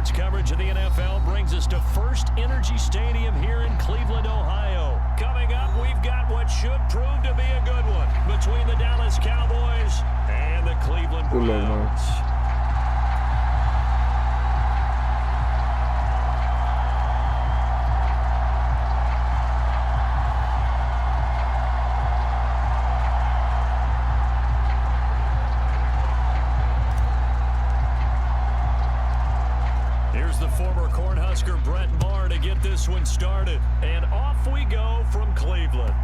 Sports coverage of the NFL brings us to First Energy Stadium here in Cleveland, Ohio. Coming up, we've got what should prove to be a good one between the Dallas Cowboys and the Cleveland Browns. The former Cornhusker Brett Maher to get this one started. And off we go from Cleveland.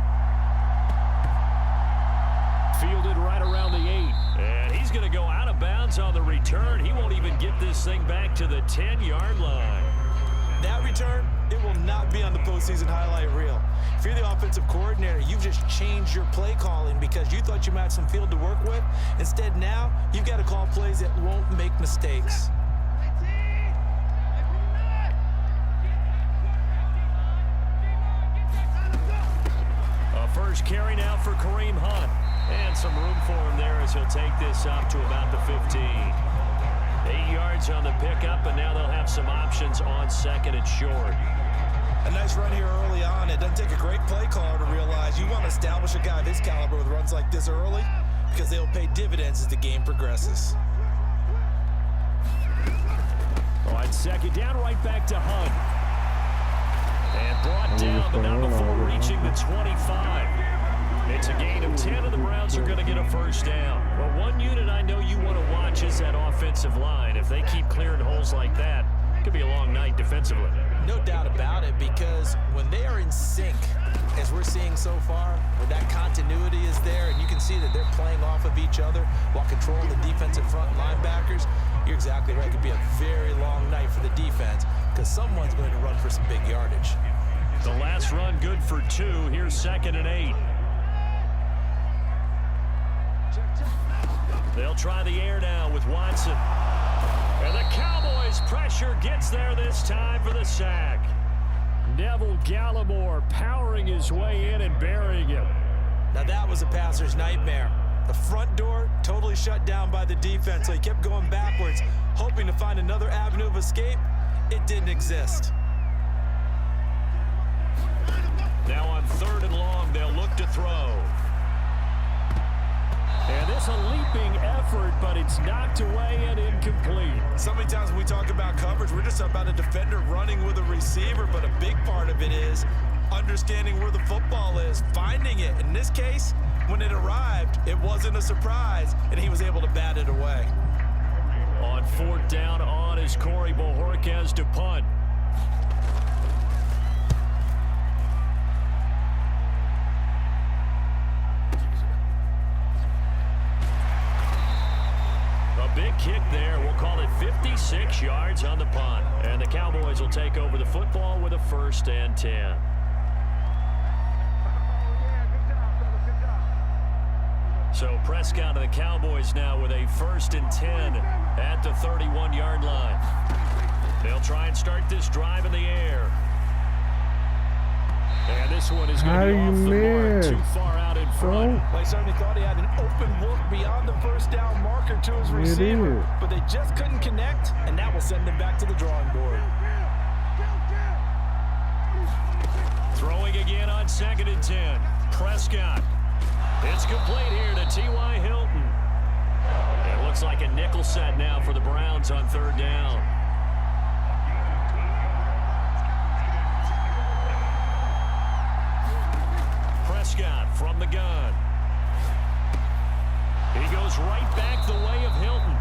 Fielded right around the 8. And he's going to go out of bounds on the return. He won't even get this thing back to the 10-yard line. That return, it will not be on the postseason highlight reel. If you're the offensive coordinator, you've just changed your play calling because you thought you might have some field to work with. Instead, now, you've got to call plays that won't make mistakes. First carry now for Kareem Hunt. And some room for him there as he'll take this up to about the 15. 8 yards on the pickup, and now they'll have some options on second and short. A nice run here early on. It doesn't take a great play caller to realize you want to establish a guy of his caliber with runs like this early because they'll pay dividends as the game progresses. On second down, right back to Hunt. And brought down, but not before reaching the 25. It's a gain of 10, and the Browns are going to get a first down. Well, one unit I know you want to watch is that offensive line. If they keep clearing holes like that, it could be a long night defensively. No doubt about it, because when they are in sync, as we're seeing so far, where that continuity is there, and you can see that they're playing off of each other while controlling the defensive front linebackers, you're exactly right. It could be a very long night for the defense because someone's going to run for some big yardage. The last run good for 2. Here's 2nd and 8. They'll try the air now with Watson. And the Cowboys pressure gets there this time for the sack. Neville Gallimore powering his way in and burying him. Now that was a passer's nightmare. The front door totally shut down by the defense, so he kept going backwards, hoping to find another avenue of escape. It didn't exist. Now on 3rd and long, they'll look to throw. And this a leaping effort, but it's knocked away and incomplete. So many times when we talk about coverage, we're just about a defender running with a receiver, but a big part of it is understanding where the football is, finding it. In this case, when it arrived, it wasn't a surprise, and he was able to bat it away. On 4th down on is Corey Bojorquez to punt. Big kick there. We'll call it 56 yards on the punt. And the Cowboys will take over the football with a 1st and 10. So Prescott and the Cowboys now with a 1st and 10 at the 31-yard line. They'll try and start this drive in the air. And this one is going to be off the mark, too far out in front. They certainly thought he had an open look beyond the 1st down marker to his receiver, but they just couldn't connect, and that will send them back to the drawing board. Throwing again on 2nd and 10. Prescott. It's complete here to T.Y. Hilton. It looks like a nickel set now for the Browns on 3rd down. Prescott from the gun. He goes right back the way of Hilton.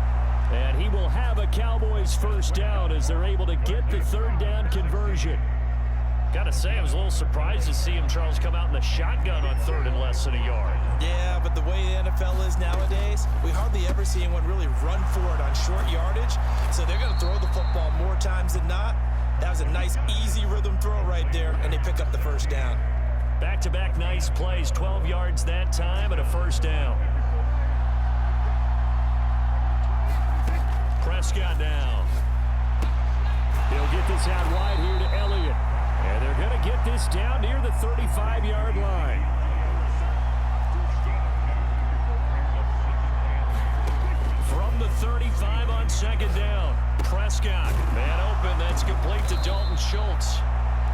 And he will have a Cowboys 1st down as they're able to get the 3rd down conversion. Gotta say, I was a little surprised to see him, Charles, come out in the shotgun on 3rd and less than a yard. Yeah, but the way the NFL is nowadays, we hardly ever see anyone really run for it on short yardage. So they're going to throw the football more times than not. That was a nice, easy rhythm throw right there, and they pick up the 1st down. Back-to-back nice plays, 12 yards that time and a 1st down. Prescott now. He'll get this out wide here to Elliott. And they're going to get this down near the 35-yard line. From the 35 on 2nd down. Prescott, man Schultz.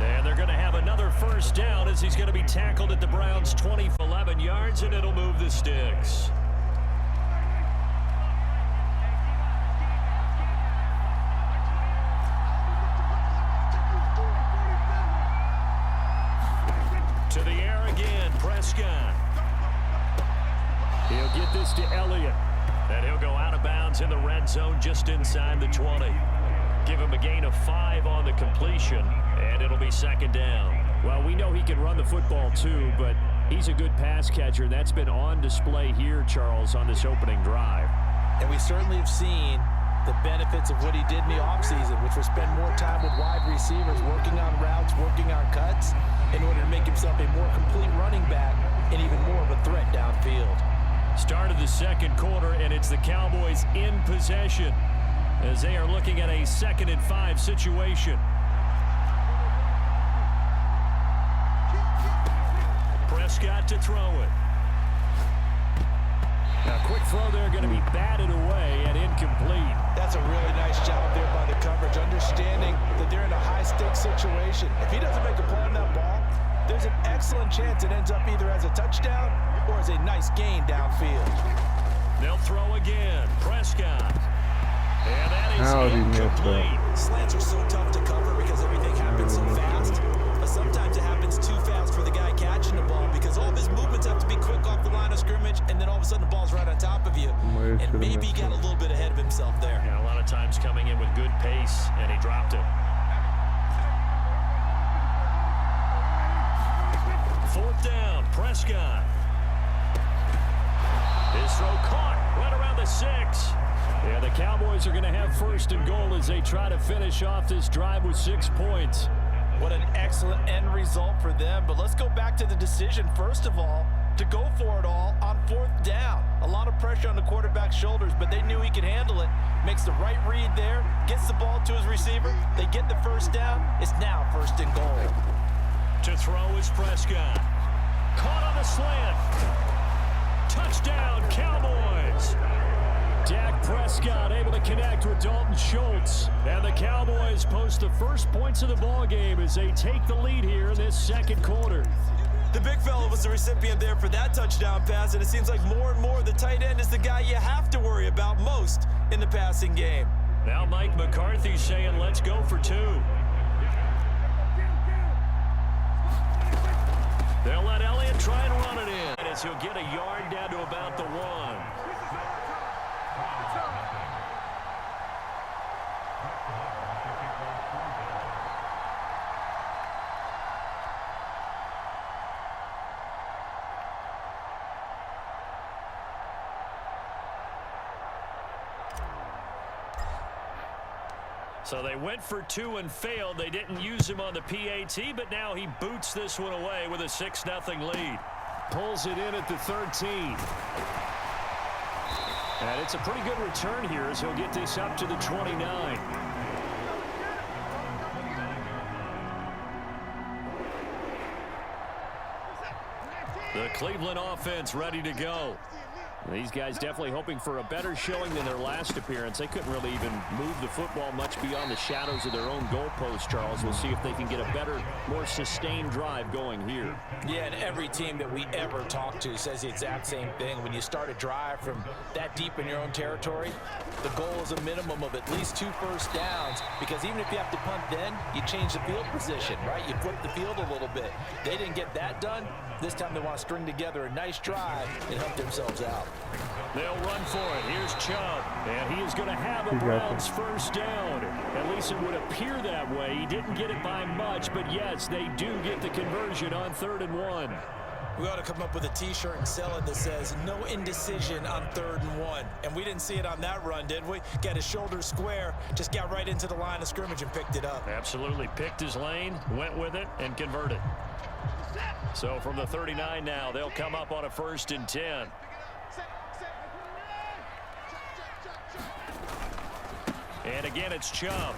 And they're going to have another first down as he's going to be tackled at the Browns' 11 yards, and it'll move the sticks. To the air again, Prescott. He'll get this to Elliott. And he'll go out of bounds in the red zone just inside the 20. Give him a gain of 5 on the completion, and it'll be second down. Well, we know he can run the football too, but he's a good pass catcher. That's been on display here, Charles, on this opening drive. And we certainly have seen the benefits of what he did in the offseason, which was spend more time with wide receivers, working on routes, working on cuts, in order to make himself a more complete running back and even more of a threat downfield. Start of the second quarter, and it's the Cowboys in possession as they are looking at a 2nd and 5 situation. Prescott to throw it. A quick throw there going to be batted away and incomplete. That's a really nice job there by the coverage, understanding that they're in a high-stakes situation. If he doesn't make a play on that ball, there's an excellent chance it ends up either as a touchdown or as a nice gain downfield. They'll throw again. Prescott. And that is incomplete. Slants are so tough to cover because everything happens so fast. But sometimes it happens too fast for the guy catching the ball because all of his movements have to be quick off the line of scrimmage, and then all of a sudden the ball's right on top of you. And maybe he got a little bit ahead of himself there. Yeah, a lot of times coming in with good pace, and he dropped it. 4th down, Prescott. His throw caught right around the 6. Yeah, the Cowboys are going to have 1st and goal as they try to finish off this drive with 6 points. What an excellent end result for them. But let's go back to the decision, first of all, to go for it all on 4th down. A lot of pressure on the quarterback's shoulders, but they knew he could handle it. Makes the right read there, gets the ball to his receiver. They get the first down. It's now 1st and goal. To throw is Prescott. Caught on the slant. Touchdown, Cowboys. Dak Prescott able to connect with Dalton Schultz. And the Cowboys post the first points of the ball game as they take the lead here in this second quarter. The big fella was the recipient there for that touchdown pass, and it seems like more and more the tight end is the guy you have to worry about most in the passing game. Now Mike McCarthy saying, let's go for 2. They'll let Elliott try and run it in as he'll get a yard down to about the 1. So they went for 2 and failed. They didn't use him on the PAT, but now he boots this one away with a 6-0 lead. Pulls it in at the 13. And it's a pretty good return here as he'll get this up to the 29. The Cleveland offense ready to go. These guys definitely hoping for a better showing than their last appearance. They couldn't really even move the football much beyond the shadows of their own goalpost, Charles. We'll see if they can get a better, more sustained drive going here. Yeah, and every team that we ever talk to says the exact same thing. When you start a drive from that deep in your own territory, the goal is a minimum of at least 2 first downs, because even if you have to punt then, you change the field position, right? You flip the field a little bit. They didn't get that done. This time they want to string together a nice drive and help themselves out. They'll run for it. Here's Chubb. And he is going to have a Browns first down. At least it would appear that way. He didn't get it by much, but yes, they do get the conversion on 3rd and 1. We ought to come up with a T-shirt and sell it that says, no indecision on 3rd and 1. And we didn't see it on that run, did we? Got his shoulders square, just got right into the line of scrimmage and picked it up. Absolutely. Picked his lane, went with it, and converted. So from the 39 now, they'll come up on a 1st and 10. And again, it's Chubb.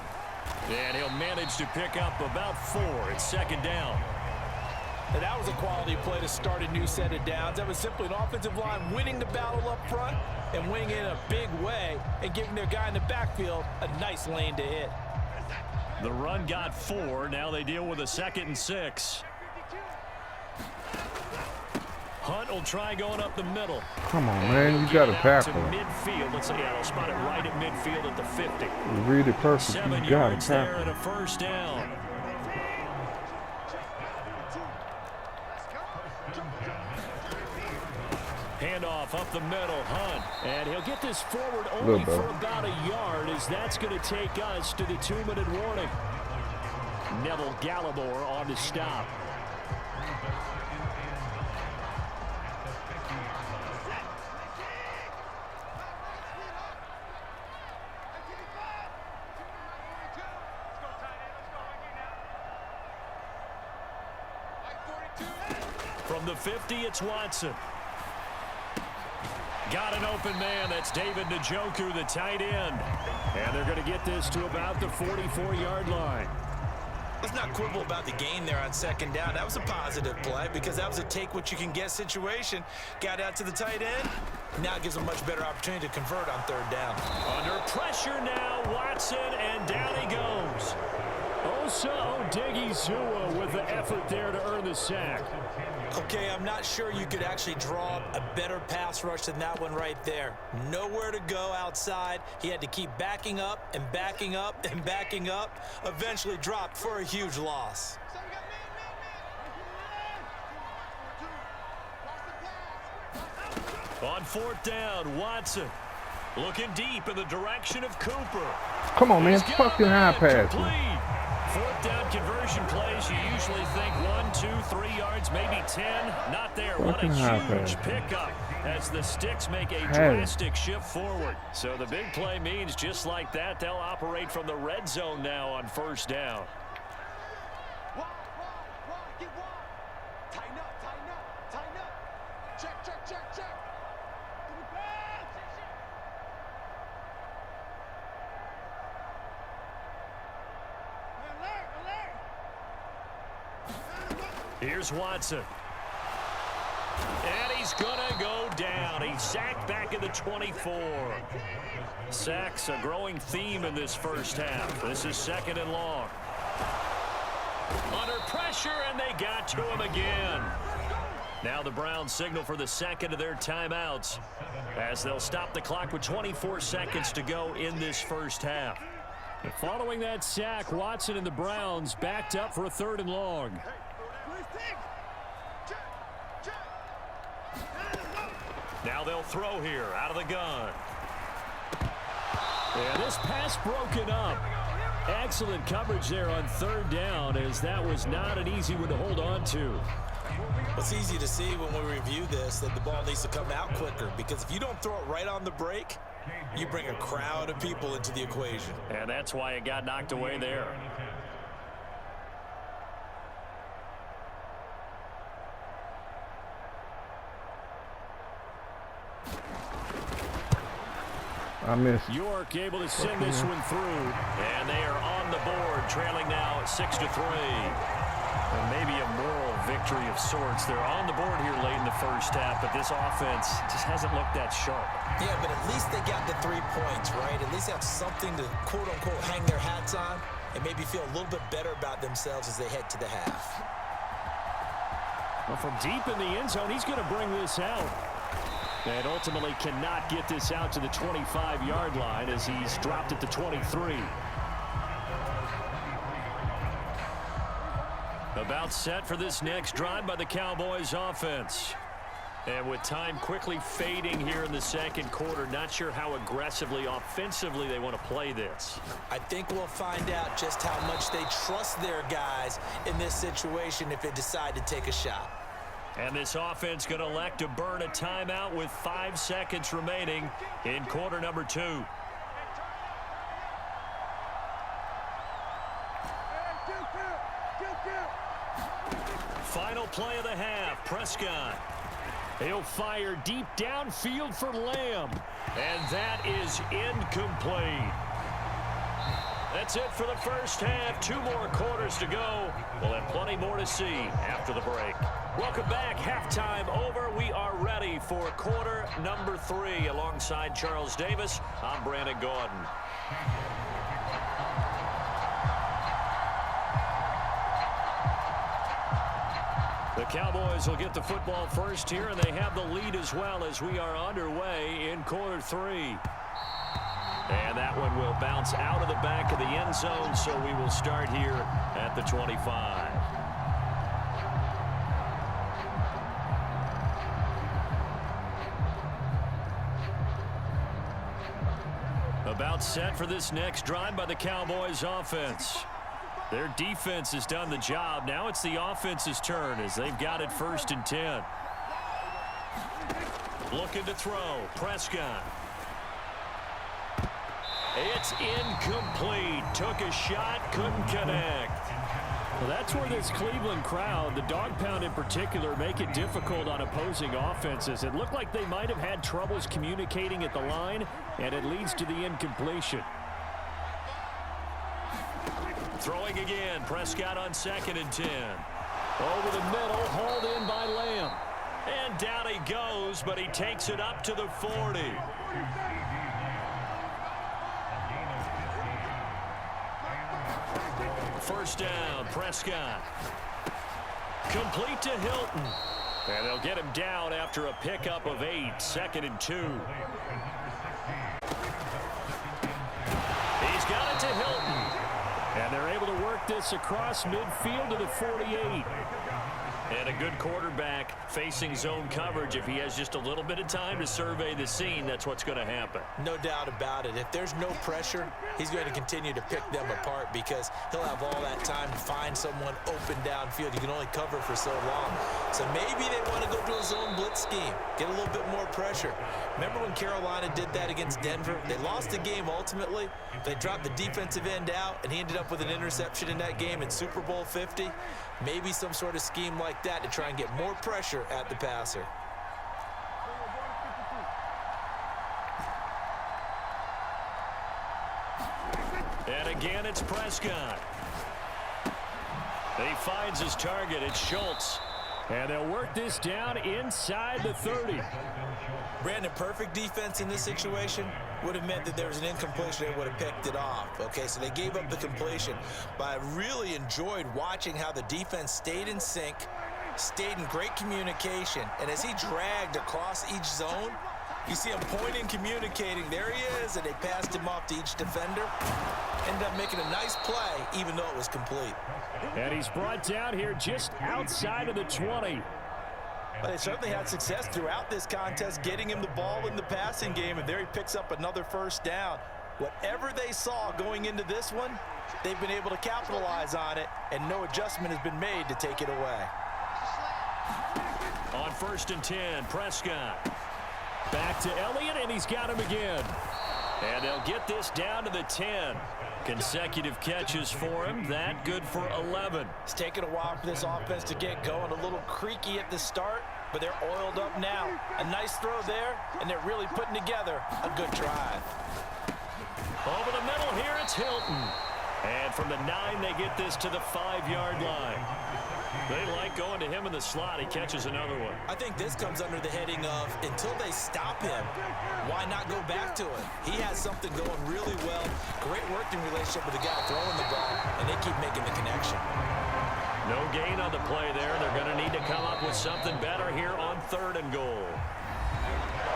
And he'll manage to pick up about 4. It's 2nd down. And that was a quality play to start a new set of downs. That was simply an offensive line winning the battle up front and winning in a big way and giving their guy in the backfield a nice lane to hit. The run got 4. Now they deal with a 2nd and 6. Hunt will try going up the middle. Come on, man. You got to tackle. Midfield. Let's see. Yeah, they'll spot it right at midfield at the 50. You read it perfect. 7 You got to yards there tackle. and a first down. Handoff up the middle, Hunt. And he'll get this forward only for about a yard, as that's going to take us to the 2-minute warning. Neville Gallimore on the stop. From the 50, it's Watson. Got an open man. That's David Njoku, the tight end. And they're going to get this to about the 44-yard line. Let's not quibble about the gain there on 2nd down. That was a positive play because that was a take-what-you-can-get situation. Got out to the tight end. Now gives a much better opportunity to convert on 3rd down. Under pressure now, Watson, and down he goes. Osa Odighizuwa with the effort there to earn the sack. Okay, I'm not sure you could actually draw a better pass rush than that one right there. Nowhere to go outside. He had to keep backing up and backing up and backing up. Eventually dropped for a huge loss. On 4th down, Watson looking deep in the direction of Cooper. Come on, man. Fucking high pass. 4th down conversion plays, you usually think 1, 2, 3 yards, maybe 10. Not there. What a huge pickup as the Sticks make a drastic shift forward. So the big play means just like that, they'll operate from the red zone now on 1st down. Here's Watson. And he's going to go down. He's sacked back at the 24. Sacks a growing theme in this first half. This is 2nd and long. Under pressure, and they got to him again. Now the Browns signal for the 2nd of their timeouts as they'll stop the clock with 24 seconds to go in this first half. Following that sack, Watson and the Browns backed up for a 3rd and long. Now they'll throw here out of the gun. And this pass broken up. Excellent coverage there on 3rd down, as that was not an easy one to hold on to. It's easy to see when we review this that the ball needs to come out quicker, because if you don't throw it right on the break, you bring a crowd of people into the equation. And that's why it got knocked away there. I missed. York able to send this one through, and they are on the board, trailing now 6-3. And maybe a moral victory of sorts. They're on the board here late in the first half, but this offense just hasn't looked that sharp. Yeah, but at least they got the 3 points, right? At least have something to, quote-unquote, hang their hats on and maybe feel a little bit better about themselves as they head to the half. Well, from deep in the end zone, he's going to bring this out. And ultimately cannot get this out to the 25-yard line as he's dropped at the 23. About set for this next drive by the Cowboys offense. And with time quickly fading here in the 2nd quarter, not sure how aggressively, offensively they want to play this. I think we'll find out just how much they trust their guys in this situation if they decide to take a shot. And this offense going to elect to burn a timeout with 5 seconds remaining in quarter number 2. Final play of the half, Prescott. He'll fire deep downfield for Lamb. And that is incomplete. That's it for the first half. 2 more quarters to go. We'll have plenty more to see after the break. Welcome back. Halftime over. We are ready for quarter number 3. Alongside Charles Davis, I'm Brandon Gordon. The Cowboys will get the football first here, and they have the lead as well as we are underway in quarter 3. And that one will bounce out of the back of the end zone, so we will start here at the 25. About set for this next drive by the Cowboys offense. Their defense has done the job. Now it's the offense's turn as they've got it 1st and 10. Looking to throw. Prescott. It's incomplete. Took a shot, couldn't connect. Well, that's where this Cleveland crowd, the dog pound in particular, make it difficult on opposing offenses. It looked like they might have had troubles communicating at the line, and it leads to the incompletion. Throwing again. Prescott on 2nd and 10. Over the middle, hauled in by Lamb. And down he goes, but he takes it up to the 40. First down, Prescott. Complete to Hilton. And they'll get him down after a pickup of 8, 2nd and 2. He's got it to Hilton. And they're able to work this across midfield to the 48. And a good quarterback facing zone coverage. If he has just a little bit of time to survey the scene, that's what's going to happen. No doubt about it. If there's no pressure, he's going to continue to pick them apart because he'll have all that time to find someone open downfield. You can only cover for so long. So maybe they want to go to a zone blitz scheme, get a little bit more pressure. Remember when Carolina did that against Denver? They lost the game ultimately. They dropped the defensive end out, and he ended up with an interception in that game in Super Bowl 50. Maybe some sort of scheme like that to try and get more pressure at the passer. And again, it's Prescott. He finds his target. It's Schultz. And they'll work this down inside the 30. Brandon, perfect defense in this situation would have meant that there was an incompletion. They would have picked it off. Okay, so they gave up the completion. But I really enjoyed watching how the defense stayed in sync, stayed in great communication. And as he dragged across each zone, you see him pointing, communicating. There he is, and they passed him off to each defender. Ended up making a nice play, even though it was complete. And he's brought down here just outside of the 20. But they certainly had success throughout this contest, getting him the ball in the passing game, and there he picks up another first down. Whatever they saw going into this one, they've been able to capitalize on it, and no adjustment has been made to take it away. On 1st and 10, Prescott. Back to Elliott, and he's got him again. And they'll get this down to the 10. Consecutive catches for him. That good for 11. It's taken a while for this offense to get going. A little creaky at the start, but they're oiled up now. A nice throw there, and they're really putting together a good drive. Over the middle here, it's Hilton. And from the 9, they get this to the 5-yard line. They like going to him in the slot. He catches another one. I think this comes under the heading of until they stop him, why not go back to it? He has something going really well. Great working relationship with the guy throwing the ball, and they keep making the connection. No gain on the play there. They're going to need to come up with something better here on 3rd and goal.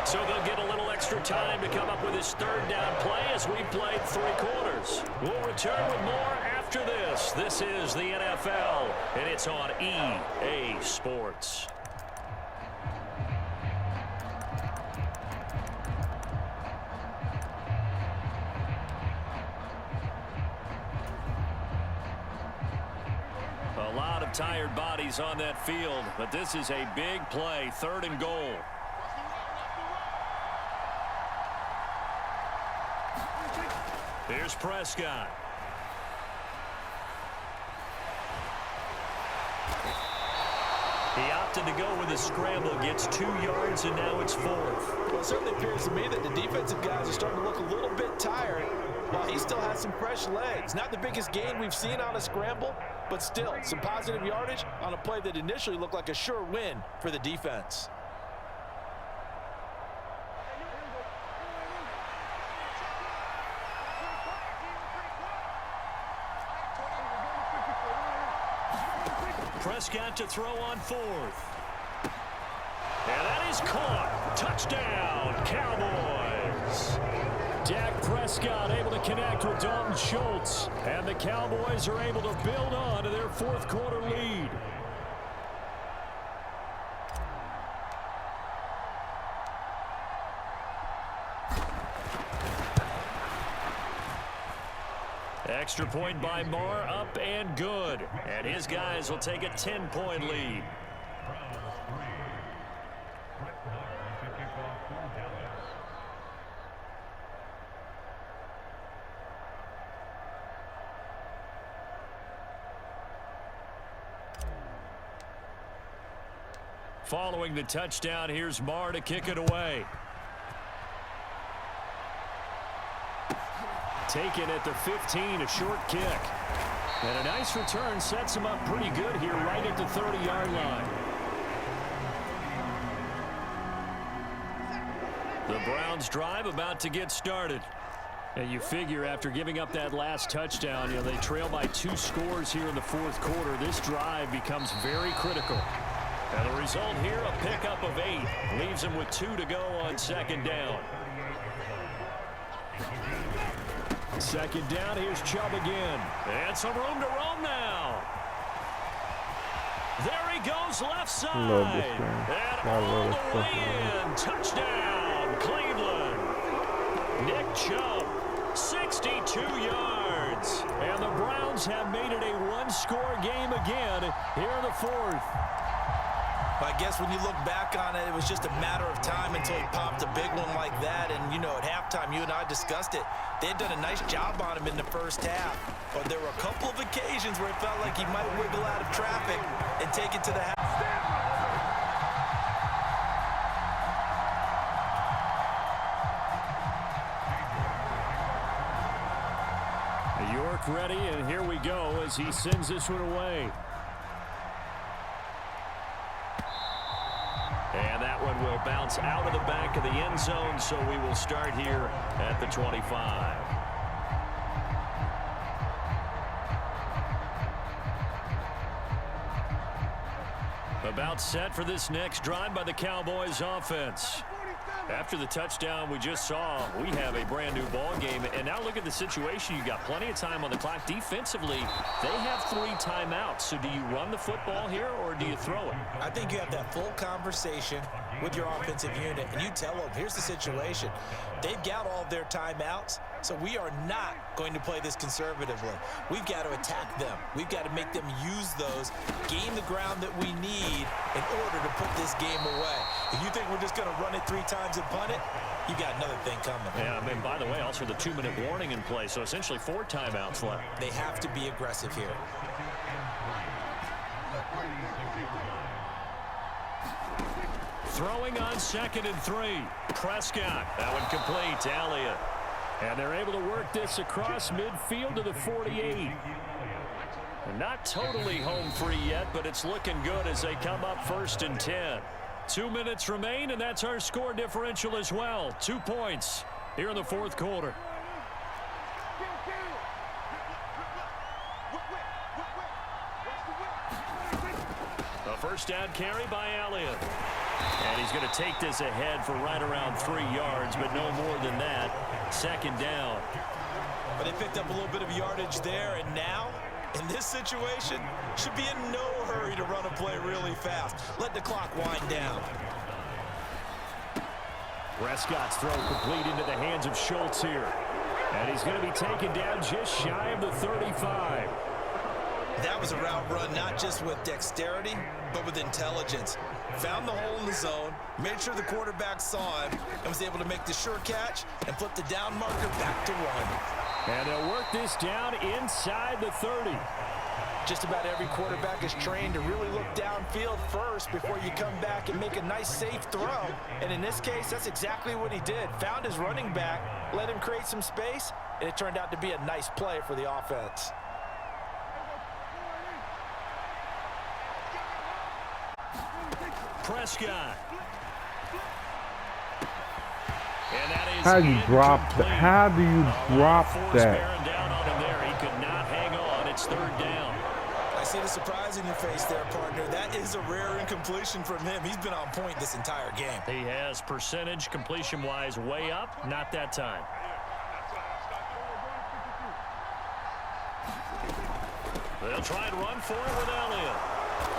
So they'll get a little extra time to come up with his 3rd down play as we played 3 quarters. We'll return with more after this. This is the NFL, and it's on EA Sports. A lot of tired bodies on that field, but this is a big play, 3rd and goal. Here's Prescott. He opted to go with a scramble, gets 2 yards, and now it's 4th. Well, it certainly appears to me that the defensive guys are starting to look a little bit tired while he still has some fresh legs. Not the biggest gain we've seen on a scramble, but still some positive yardage on a play that initially looked like a sure win for the defense. Prescott to throw on 4th. And that is caught. Touchdown, Cowboys. Dak Prescott able to connect with Dalton Schultz. And the Cowboys are able to build on to their 4th quarter lead. Extra point by Marr, up and good. And his guys will take a 10-point lead. Following the touchdown, here's Marr to kick it away. Taken at the 15, a short kick. And a nice return sets him up pretty good here right at the 30-yard line. The Browns drive about to get started. And you figure after giving up that last touchdown, they trail by 2 scores here in the 4th quarter. This drive becomes very critical. And the result here, a pickup of 8. Leaves him with 2 to go on 2nd down. 2nd down, here's Chubb again. And some room to roam now. There he goes, left side. And all the way in. Touchdown, Cleveland. Nick Chubb, 62 yards. And the Browns have made it a 1-score game again here in the 4th. I guess when you look back on it, it was just a matter of time until he popped a big one like that. And, at halftime, you and I discussed it. They had done a nice job on him in the first half. But there were a couple of occasions where it felt like he might wiggle out of traffic and take it to the half. York ready, and here we go as he sends this one away. And that one will bounce out of the back of the end zone, so we will start here at the 25. About set for this next drive by the Cowboys offense. After the touchdown we just saw, we have a brand new ball game. And now look at the situation. You got plenty of time on the clock. Defensively, they have 3 timeouts. So do you run the football here or do you throw it? I think you have that full conversation with your offensive unit, and you tell them, here's the situation. They've got all their timeouts, so we are not going to play this conservatively. We've got to attack them. We've got to make them use those, gain the ground that we need in order to put this game away. If you think we're just going to run it 3 times and punt it, you got another thing coming. Yeah, I mean, by the way, also the 2-minute warning in play, so essentially 4 timeouts left. They have to be aggressive here. Throwing on 2nd and 3. Prescott. That one complete to Elliott. And they're able to work this across midfield to the 48. And not totally home free yet, but it's looking good as they come up 1st and 10. 2 minutes remain, and that's our score differential as well. 2 points here in the 4th quarter. A 1st down carry by Elliott. And he's going to take this ahead for right around 3 yards, but no more than that. 2nd down. But they picked up a little bit of yardage there, and now, in this situation, should be in no hurry to run a play really fast. Let the clock wind down. Prescott's throw complete into the hands of Schultz here. And he's going to be taken down just shy of the 35. That was a route run not just with dexterity, but with intelligence. Found the hole in the zone, made sure the quarterback saw him, and was able to make the sure catch and flip the down marker back to 1. And they'll work this down inside the 30. Just about every quarterback is trained to really look downfield first before you come back and make a nice, safe throw. And in this case, that's exactly what he did. Found his running back, let him create some space, and it turned out to be a nice play for the offense. Prescott. And that is how do you drop that? How do you drop that? Down on him there. He could not hang on. It's 3rd down. I see the surprise in your face there, partner. That is a rare incompletion from him. He's been on point this entire game. He has percentage completion-wise way up. Not that time. They'll try and run for it with Elliott.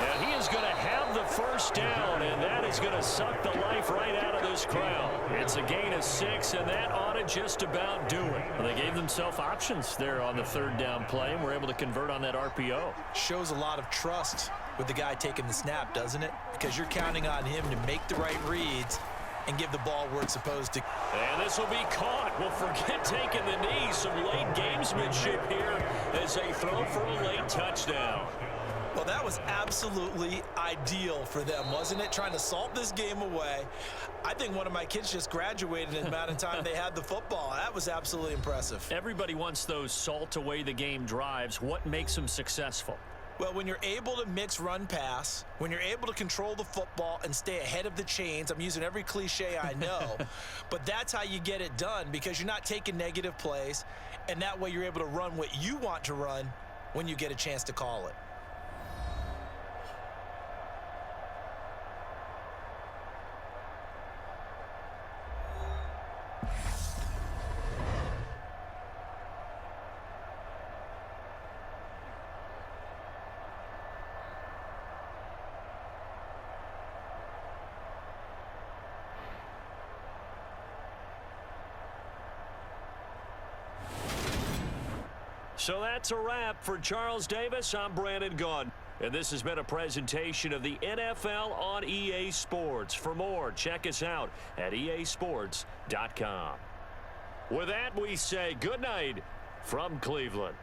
And he is going to have the first down, and that is going to suck the life right out of this crowd. It's a gain of 6, and that ought to just about do it. Well, they gave themselves options there on the third down play, and were able to convert on that RPO. Shows a lot of trust with the guy taking the snap, doesn't it? Because you're counting on him to make the right reads and give the ball where it's supposed to. And this will be caught. Well, forget taking the knee. Some late gamesmanship here as they throw for a late touchdown. Well, that was absolutely ideal for them, wasn't it? Trying to salt this game away. I think one of my kids just graduated in the amount of time they had the football. That was absolutely impressive. Everybody wants those salt away the game drives. What makes them successful? Well, when you're able to mix run-pass, when you're able to control the football and stay ahead of the chains, I'm using every cliche I know, but that's how you get it done because you're not taking negative plays, and that way you're able to run what you want to run when you get a chance to call it. So that's a wrap for Charles Davis. I'm Brandon Gaudin. And this has been a presentation of the NFL on EA Sports. For more, check us out at easports.com. With that, we say good night from Cleveland.